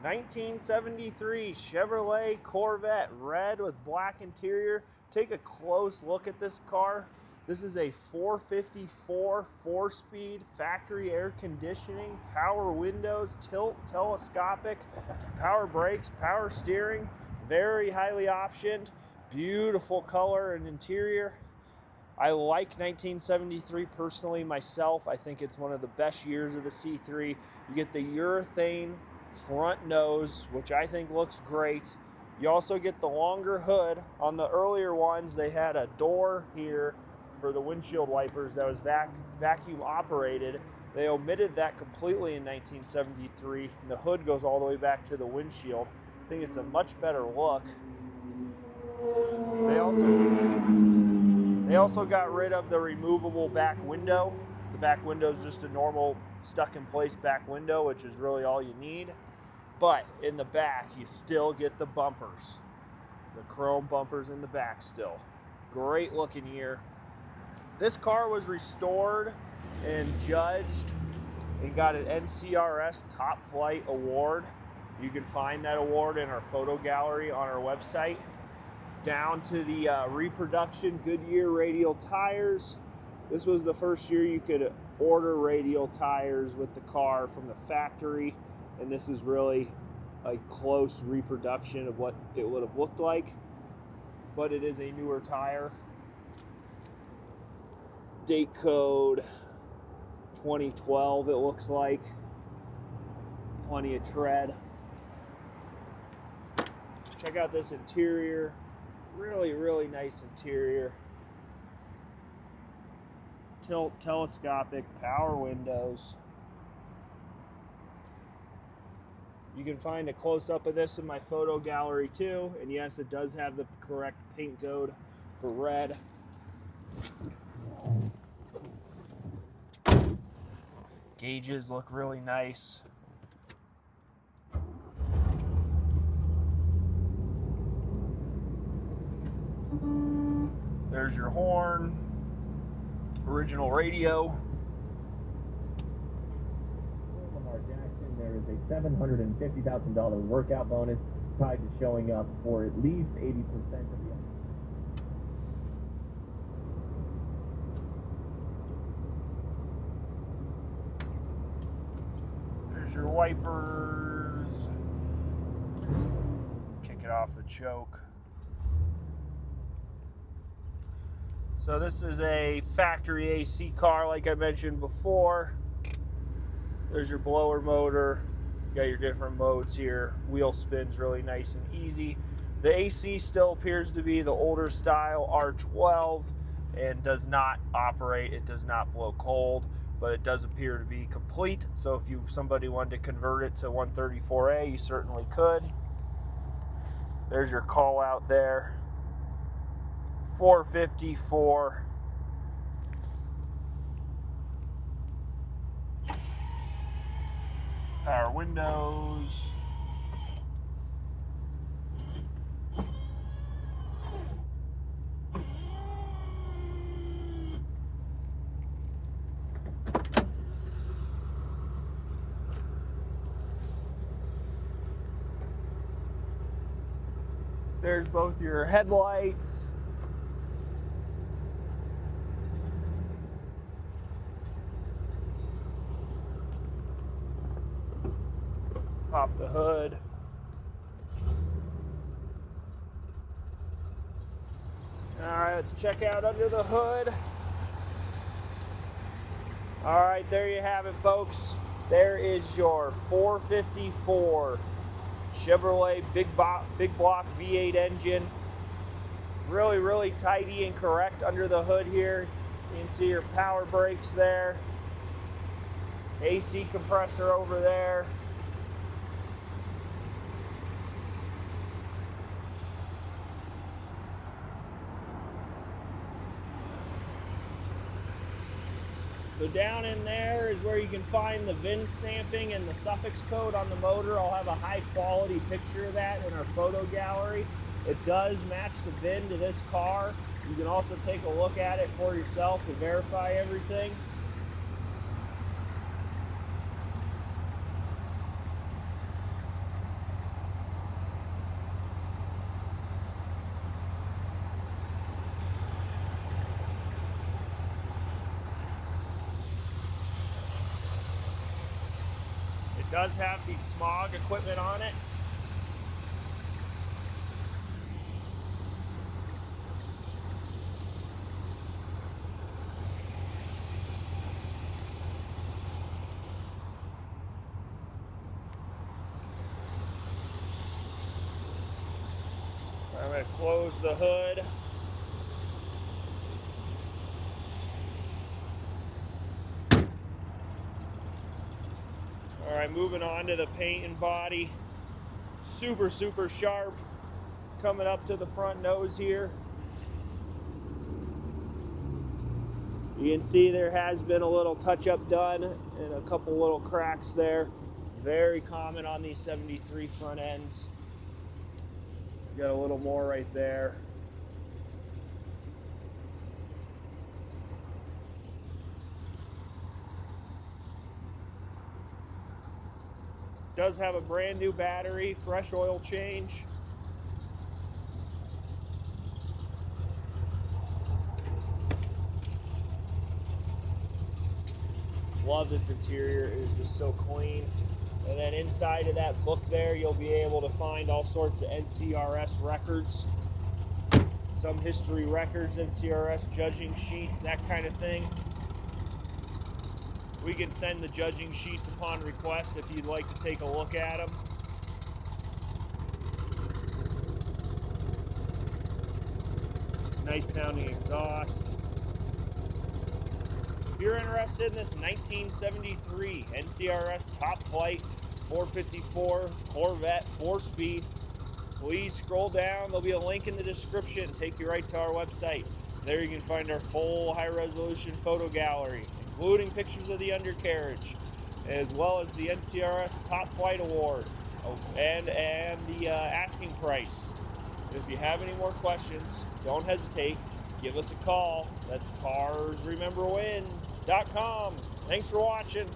1973 Chevrolet Corvette red with black interior. Take a close look at this car. This is a 454 4-speed factory air conditioning, power windows, tilt, telescopic, power brakes, power steering, very highly optioned, beautiful color and interior. I like 1973 personally myself. I think it's one of the best years of the C3. You get the urethane front nose, which I think looks great. You also get the longer hood. On the earlier ones, they had a door here for the windshield wipers that was vacuum operated. They omitted that completely in 1973, and the hood goes all the way back to the windshield. I think it's a much better look. They also got rid of the removable back window. The back window is just a normal stuck in place back window, which is really all you need. But in the back, you still get the bumpers. The chrome bumpers in the back still. Great looking year. This car was restored and judged and got an NCRS Top Flight Award. You can find that award in our photo gallery on our website. Down to the Reproduction Goodyear radial tires. This was the first year you could order radial tires with the car from the factory, and this is really a close reproduction of what it would have looked like, but it is a newer tire. Date code 2012 it looks like. Plenty of tread. Check out this interior. Really nice interior. Tilt, telescopic, power windows. You can find a close-up of this in my photo gallery too, and yes, it does have the correct paint code for red. Gauges look really nice. There's your horn, original radio. There is a $750,000 workout bonus tied to showing up for at least 80% of the. There's your wipers. Kick it off the choke. So this is a factory AC car, like I mentioned before. There's your blower motor. You got your different modes here. Wheel spins really nice and easy. The AC still appears to be the older style R12 and does not operate. It does not blow cold, but it does appear to be complete. So if somebody wanted to convert it to 134A, you certainly could. There's your call out there. 454. Power windows. There's both your headlights. Pop the hood. All right, let's check out under the hood. All right, there you have it, folks. There is your 454 Chevrolet big block V8 engine. Really tidy and correct under the hood here. You can see your power brakes there. AC compressor over there. So down in there is where you can find the VIN stamping and the suffix code on the motor. I'll have a high quality picture of that in our photo gallery. It does match the VIN to this car. You can also take a look at it for yourself to verify everything. Does have the smog equipment on it. I'm going to close the hood. All right, moving on to the paint and body. Super, super sharp. Coming up to the front nose here. You can see there has been a little touch-up done and a couple little cracks there. Very common on these 73 front ends. Got a little more right there. Does have a brand new battery, fresh oil change. Love this interior, it is just so clean. And then inside of that book there, you'll be able to find all sorts of NCRS records, some history records, NCRS judging sheets, that kind of thing. We can send the judging sheets upon request if you'd like to take a look at them. Nice sounding exhaust. If you're interested in this 1973 NCRS Top Flight 454 Corvette 4-speed, please scroll down. There'll be a link in the description. Take you right to our website. There you can find our full high-resolution photo gallery, including pictures of the undercarriage, as well as the NCRS Top Flight Award and the asking price. If you have any more questions, don't hesitate. Give us a call. That's carsrememberwhen.com. Thanks for watching.